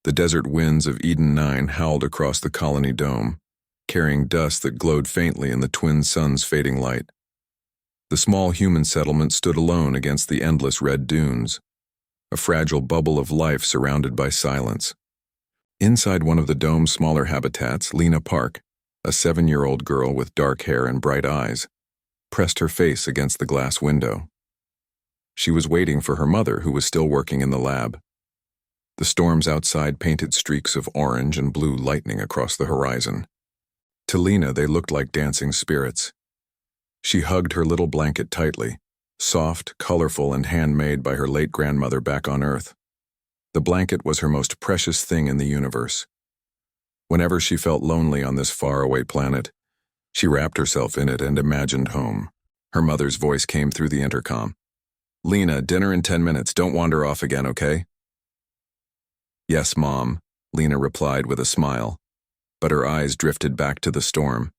The desert winds of Eden 9 howled across the colony dome, carrying dust that glowed faintly in the twin suns' fading light. The small human settlement stood alone against the endless red dunes, a fragile bubble of life surrounded by silence. Inside one of the dome's smaller habitats, Lena Park, a 7-year-old girl with dark hair and bright eyes, pressed her face against the glass window. She was waiting for her mother, who was still working in the lab. The storms outside painted streaks of orange and blue lightning across the horizon. To Lena, they looked like dancing spirits. She hugged her little blanket tightly, soft, colorful, and handmade by her late grandmother back on Earth. The blanket was her most precious thing in the universe. Whenever she felt lonely on this faraway planet, she wrapped herself in it and imagined home. Her mother's voice came through the intercom. "Lena, dinner in 10 minutes. Don't wander off again, okay?" "Yes, Mom," Lena replied with a smile, but her eyes drifted back to the storm.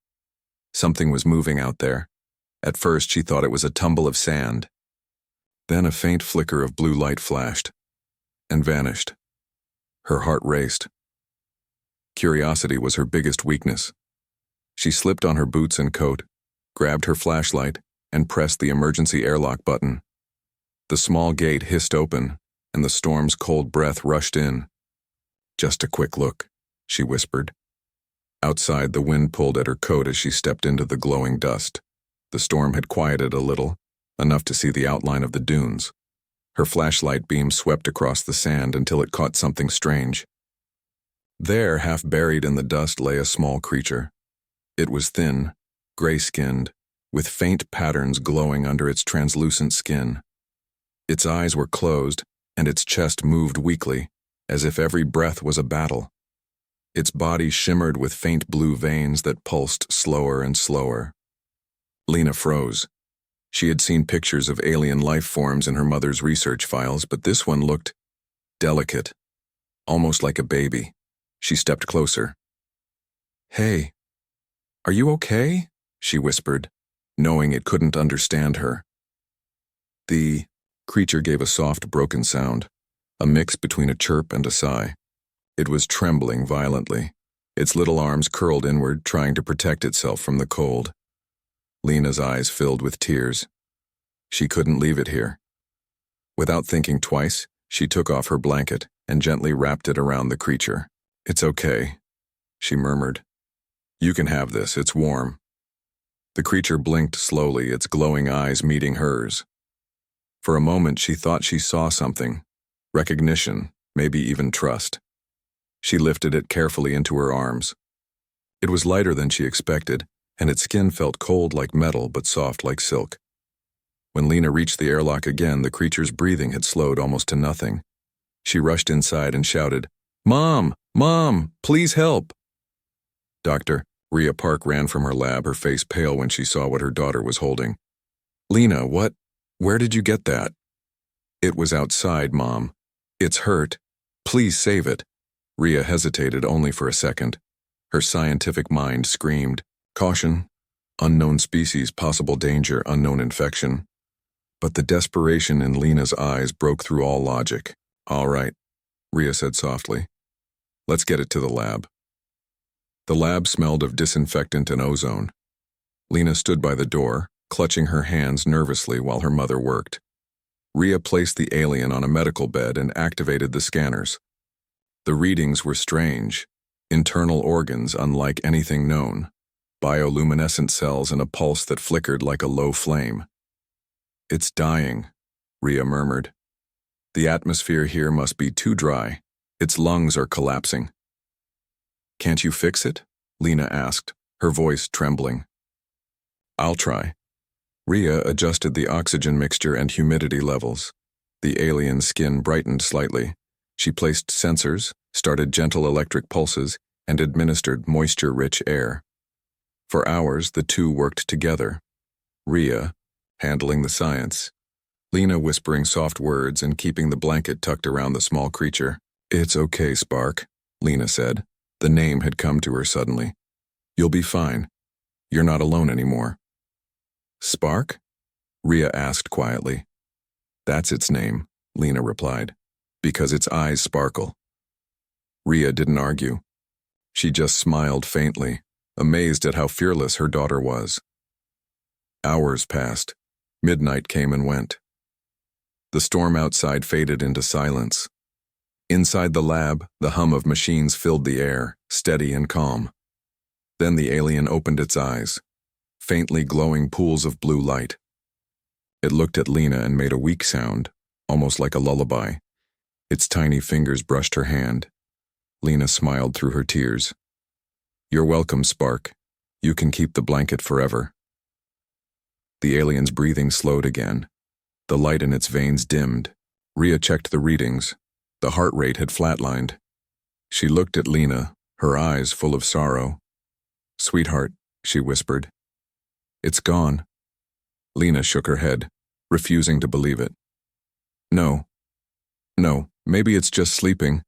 Something was moving out there. At first, she thought it was a tumble of sand. Then a faint flicker of blue light flashed and vanished. Her heart raced. Curiosity was her biggest weakness. She slipped on her boots and coat, grabbed her flashlight, and pressed the emergency airlock button. The small gate hissed open, and the storm's cold breath rushed in. "Just a quick look," she whispered. Outside, the wind pulled at her coat as she stepped into the glowing dust. The storm had quieted a little, enough to see the outline of the dunes. Her flashlight beam swept across the sand until it caught something strange. There, half buried in the dust, lay a small creature. It was thin, gray-skinned, with faint patterns glowing under its translucent skin. Its eyes were closed, and its chest moved weakly, as if every breath was a battle. Its body shimmered with faint blue veins that pulsed slower and slower. Lena froze. She had seen pictures of alien life forms in her mother's research files, but this one looked delicate, almost like a baby. She stepped closer. "Hey, are you okay?" she whispered, knowing it couldn't understand her. The creature gave a soft, broken sound, a mix between a chirp and a sigh. It was trembling violently, its little arms curled inward, trying to protect itself from the cold. Lena's eyes filled with tears. She couldn't leave it here. Without thinking twice, she took off her blanket and gently wrapped it around the creature. "It's okay," she murmured. "You can have this, it's warm." The creature blinked slowly, its glowing eyes meeting hers. For a moment, she thought she saw something. Recognition, maybe even trust. She lifted it carefully into her arms. It was lighter than she expected, and its skin felt cold like metal but soft like silk. When Lena reached the airlock again, the creature's breathing had slowed almost to nothing. She rushed inside and shouted, "Mom! Mom! Please help!" "Doctor," Rhea Park ran from her lab, her face pale when she saw what her daughter was holding. "Lena, where did you get that?" "It was outside, Mom. It's hurt. Please save it." Rhea hesitated only for a second. Her scientific mind screamed, "Caution, unknown species, possible danger, unknown infection." But the desperation in Lena's eyes broke through all logic. "All right," Rhea said softly. "Let's get it to the lab." The lab smelled of disinfectant and ozone. Lena stood by the door, clutching her hands nervously while her mother worked. Rhea placed the alien on a medical bed and activated the scanners. The readings were strange. Internal organs unlike anything known. Bioluminescent cells and a pulse that flickered like a low flame. "It's dying," Rhea murmured. "The atmosphere here must be too dry. Its lungs are collapsing." "Can't you fix it?" Lena asked, her voice trembling. "I'll try." Rhea adjusted the oxygen mixture and humidity levels. The alien's skin brightened slightly. She placed sensors, started gentle electric pulses, and administered moisture-rich air. For hours, the two worked together. Rhea, handling the science. Lena whispering soft words and keeping the blanket tucked around the small creature. "It's okay, Spark," Lena said. The name had come to her suddenly. "You'll be fine. You're not alone anymore." "Spark?" Rhea asked quietly. "That's its name," Lena replied, "because its eyes sparkle." Rhea didn't argue. She just smiled faintly, amazed at how fearless her daughter was. Hours passed. Midnight came and went. The storm outside faded into silence. Inside the lab, the hum of machines filled the air, steady and calm. Then the alien opened its eyes, faintly glowing pools of blue light. It looked at Lena and made a weak sound, almost like a lullaby. Its tiny fingers brushed her hand. Lena smiled through her tears. "You're welcome, Spark. You can keep the blanket forever." The alien's breathing slowed again. The light in its veins dimmed. Rhea checked the readings. The heart rate had flatlined. She looked at Lena, her eyes full of sorrow. "Sweetheart," she whispered. "It's gone." Lena shook her head, refusing to believe it. No, maybe it's just sleeping."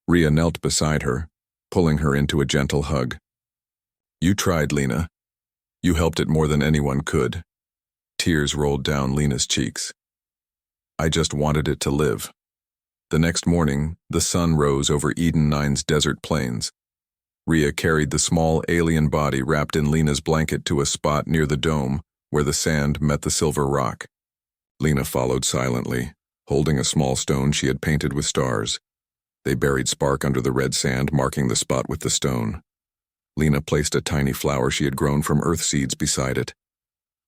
Rhea knelt beside her, pulling her into a gentle hug. "You tried, Lena. You helped it more than anyone could." Tears rolled down Lena's cheeks. "I just wanted it to live." The next morning, the sun rose over Eden 9's desert plains. Rhea carried the small alien body wrapped in Lena's blanket to a spot near the dome where the sand met the silver rock. Lena followed silently, holding a small stone she had painted with stars. They buried Spark under the red sand, marking the spot with the stone. Lena placed a tiny flower she had grown from earth seeds beside it.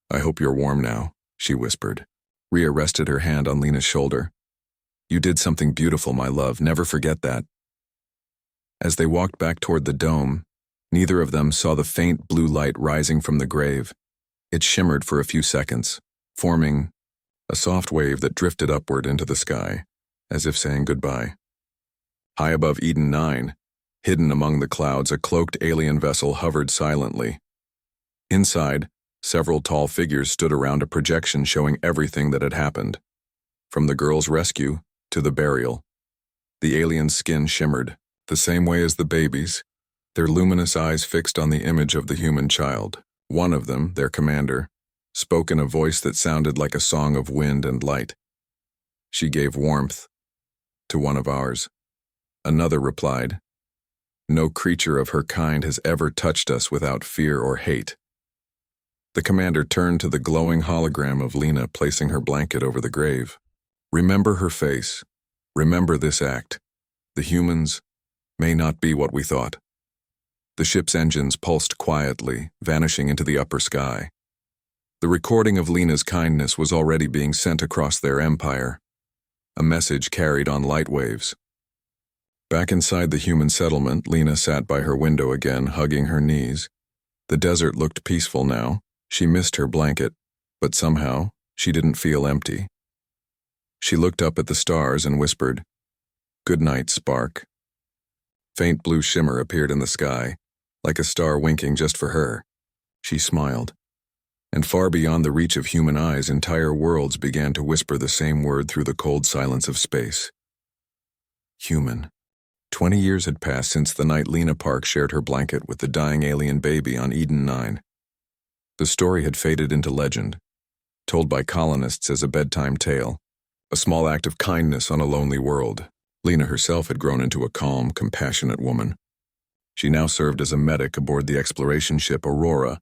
"I hope you're warm now," she whispered. Rhea rested her hand on Lena's shoulder. "You did something beautiful, my love. Never forget that." As they walked back toward the dome, neither of them saw the faint blue light rising from the grave. It shimmered for a few seconds, forming a soft wave that drifted upward into the sky, as if saying goodbye. High above Eden 9, hidden among the clouds, a cloaked alien vessel hovered silently. Inside, several tall figures stood around a projection showing everything that had happened, from the girl's rescue to the burial. The alien's skin shimmered, the same way as the baby's, their luminous eyes fixed on the image of the human child. One of them, their commander, spoke in a voice that sounded like a song of wind and light. "She gave warmth to one of ours." Another replied, "No creature of her kind has ever touched us without fear or hate." The commander turned to the glowing hologram of Lena placing her blanket over the grave. "Remember her face. Remember this act. The humans may not be what we thought." The ship's engines pulsed quietly, vanishing into the upper sky. The recording of Lena's kindness was already being sent across their empire, a message carried on light waves. Back inside the human settlement, Lena sat by her window again, hugging her knees. The desert looked peaceful now. She missed her blanket, but somehow she didn't feel empty. She looked up at the stars and whispered, "Good night, Spark." Faint blue shimmer appeared in the sky, like a star winking just for her. She smiled. And far beyond the reach of human eyes, entire worlds began to whisper the same word through the cold silence of space. Human. 20 years had passed since the night Lena Park shared her blanket with the dying alien baby on Eden 9. The story had faded into legend, told by colonists as a bedtime tale, a small act of kindness on a lonely world. Lena herself had grown into a calm, compassionate woman. She now served as a medic aboard the exploration ship Aurora,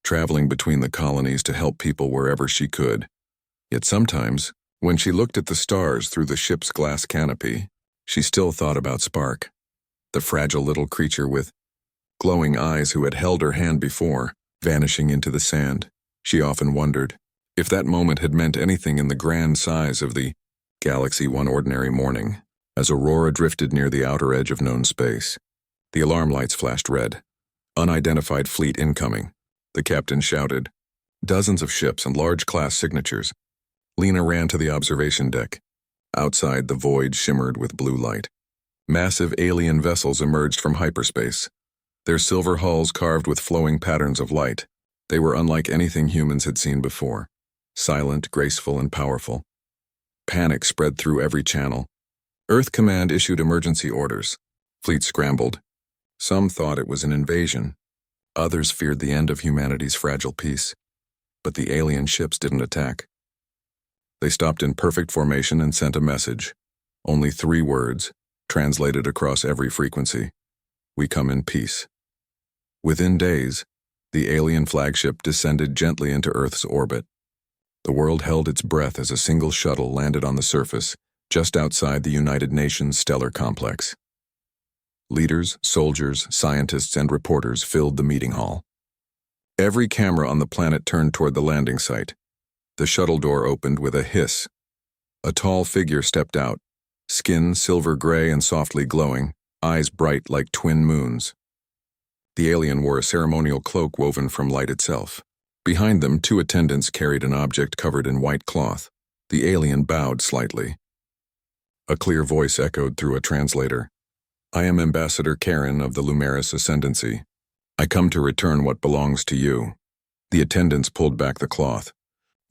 traveling between the colonies to help people wherever she could. Yet sometimes, when she looked at the stars through the ship's glass canopy, she still thought about Spark, the fragile little creature with glowing eyes who had held her hand before, vanishing into the sand. She often wondered if that moment had meant anything in the grand size of the galaxy one ordinary morning. As Aurora drifted near the outer edge of known space, the alarm lights flashed red. "Unidentified fleet incoming," the captain shouted. Dozens of ships and large class signatures. Lena ran to the observation deck. Outside, the void shimmered with blue light. Massive alien vessels emerged from hyperspace, their silver hulls carved with flowing patterns of light. They were unlike anything humans had seen before, silent, graceful, and powerful. Panic spread through every channel. Earth Command issued emergency orders. Fleet scrambled. Some thought it was an invasion. Others feared the end of humanity's fragile peace. But the alien ships didn't attack. They stopped in perfect formation and sent a message. Only 3 words, translated across every frequency. We come in peace. Within days, the alien flagship descended gently into Earth's orbit. The world held its breath as a single shuttle landed on the surface, just outside the United Nations stellar complex. Leaders, soldiers, scientists, and reporters filled the meeting hall. Every camera on the planet turned toward the landing site. The shuttle door opened with a hiss. A tall figure stepped out, skin silver gray and softly glowing, eyes bright like twin moons. The alien wore a ceremonial cloak woven from light itself. Behind them, two attendants carried an object covered in white cloth. The alien bowed slightly. A clear voice echoed through a translator. "I am Ambassador Karen of the Lumeris Ascendancy. I come to return what belongs to you." The attendants pulled back the cloth.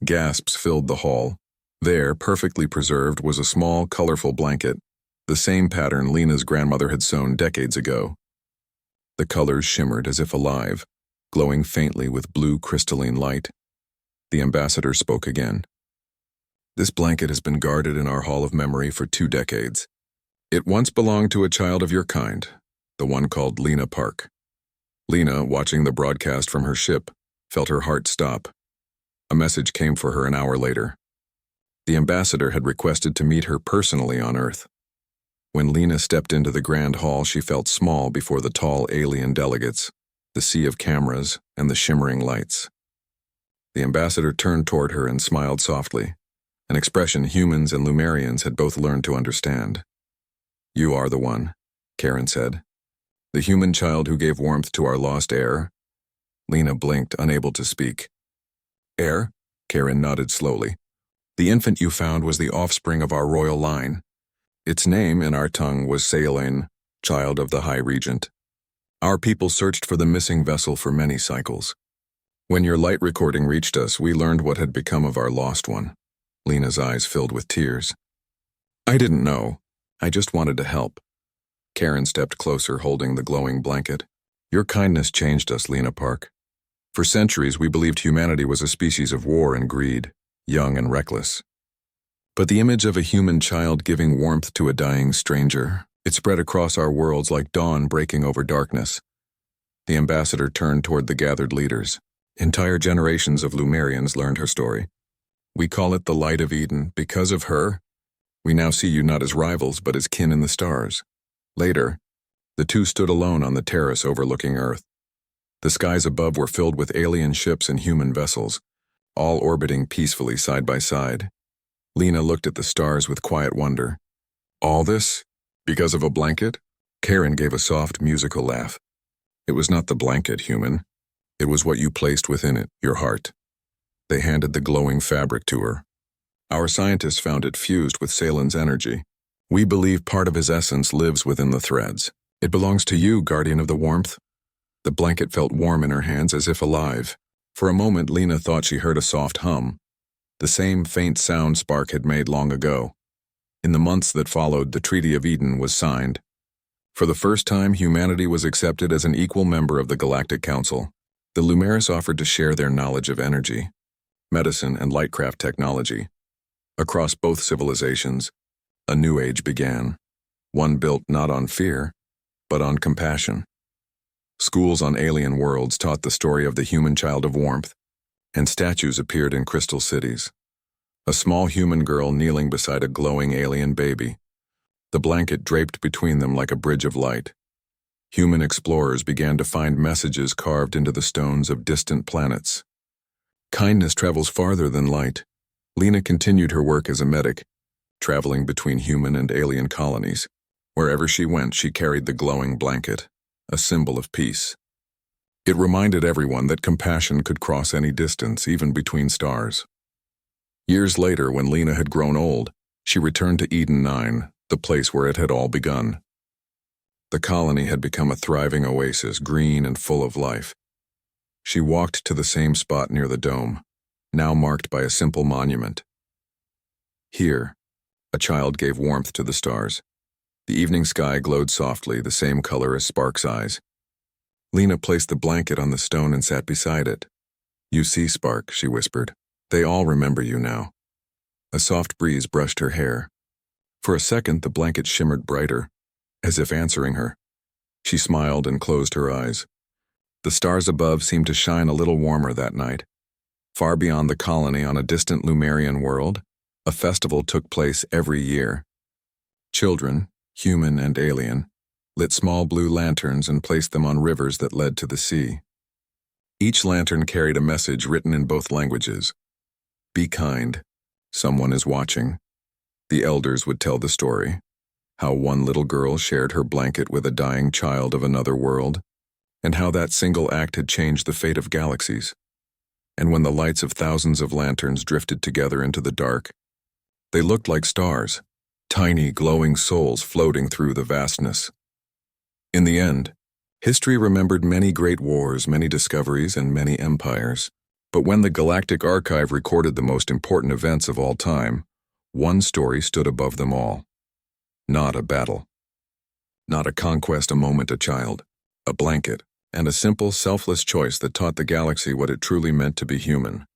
Gasps filled the hall. There, perfectly preserved, was a small, colorful blanket, the same pattern Lena's grandmother had sewn decades ago. The colors shimmered as if alive, glowing faintly with blue crystalline light. The ambassador spoke again. "This blanket has been guarded in our hall of memory for 2 decades. It once belonged to a child of your kind, the one called Lena Park." Lena, watching the broadcast from her ship, felt her heart stop. A message came for her an hour later. The ambassador had requested to meet her personally on Earth. When Lena stepped into the grand hall, she felt small before the tall alien delegates, the sea of cameras, and the shimmering lights. The ambassador turned toward her and smiled softly, an expression humans and Lumerians had both learned to understand. "You are the one," Karen said. "The human child who gave warmth to our lost heir." Lena blinked, unable to speak. "Heir?" Karen nodded slowly. "The infant you found was the offspring of our royal line. Its name in our tongue was Saelain, child of the High Regent. Our people searched for the missing vessel for many cycles. When your light recording reached us, we learned what had become of our lost one." Lena's eyes filled with tears. "I didn't know. I just wanted to help." Karen stepped closer, holding the glowing blanket. "Your kindness changed us, Lena Park. For centuries, we believed humanity was a species of war and greed, young and reckless. But the image of a human child giving warmth to a dying stranger, it spread across our worlds like dawn breaking over darkness." The ambassador turned toward the gathered leaders. Entire generations of Lumerians learned her story. "We call it the Light of Eden. Because of her, we now see you not as rivals, but as kin in the stars." Later, the two stood alone on the terrace overlooking Earth. The skies above were filled with alien ships and human vessels, all orbiting peacefully side by side. Lena looked at the stars with quiet wonder. "All this? Because of a blanket?" Karen gave a soft, musical laugh. "It was not the blanket, human. It was what you placed within it, your heart." They handed the glowing fabric to her. "Our scientists found it fused with Saelin's energy. We believe part of his essence lives within the threads. It belongs to you, guardian of the warmth." The blanket felt warm in her hands, as if alive. For a moment, Lena thought she heard a soft hum, the same faint sound Spark had made long ago. In the months that followed, the Treaty of Eden was signed. For the first time, humanity was accepted as an equal member of the Galactic Council. The Lumeris offered to share their knowledge of energy, medicine, and lightcraft technology. Across both civilizations, a new age began, one built not on fear, but on compassion. Schools on alien worlds taught the story of the human child of warmth, and statues appeared in crystal cities. A small human girl kneeling beside a glowing alien baby, the blanket draped between them like a bridge of light. Human explorers began to find messages carved into the stones of distant planets. Kindness travels farther than light. Lena continued her work as a medic, traveling between human and alien colonies. Wherever she went, she carried the glowing blanket, a symbol of peace. It reminded everyone that compassion could cross any distance, even between stars. Years later, when Lena had grown old, she returned to Eden 9, the place where it had all begun. The colony had become a thriving oasis, green and full of life. She walked to the same spot near the dome, now marked by a simple monument. Here, a child gave warmth to the stars. The evening sky glowed softly, the same color as Spark's eyes. Lena placed the blanket on the stone and sat beside it. "You see, Spark," she whispered. "They all remember you now." A soft breeze brushed her hair. For a second, the blanket shimmered brighter, as if answering her. She smiled and closed her eyes. The stars above seemed to shine a little warmer that night. Far beyond the colony on a distant Lumerian world, a festival took place every year. Children, human and alien, lit small blue lanterns and placed them on rivers that led to the sea. Each lantern carried a message written in both languages. Be kind. Someone is watching. The elders would tell the story, how one little girl shared her blanket with a dying child of another world, and how that single act had changed the fate of galaxies. And when the lights of thousands of lanterns drifted together into the dark, they looked like stars, tiny glowing souls floating through the vastness. In the end, history remembered many great wars, many discoveries, and many empires. But when the Galactic Archive recorded the most important events of all time, one story stood above them all. Not a battle. Not a conquest, a moment, a child, a blanket, and a simple, selfless choice that taught the galaxy what it truly meant to be human.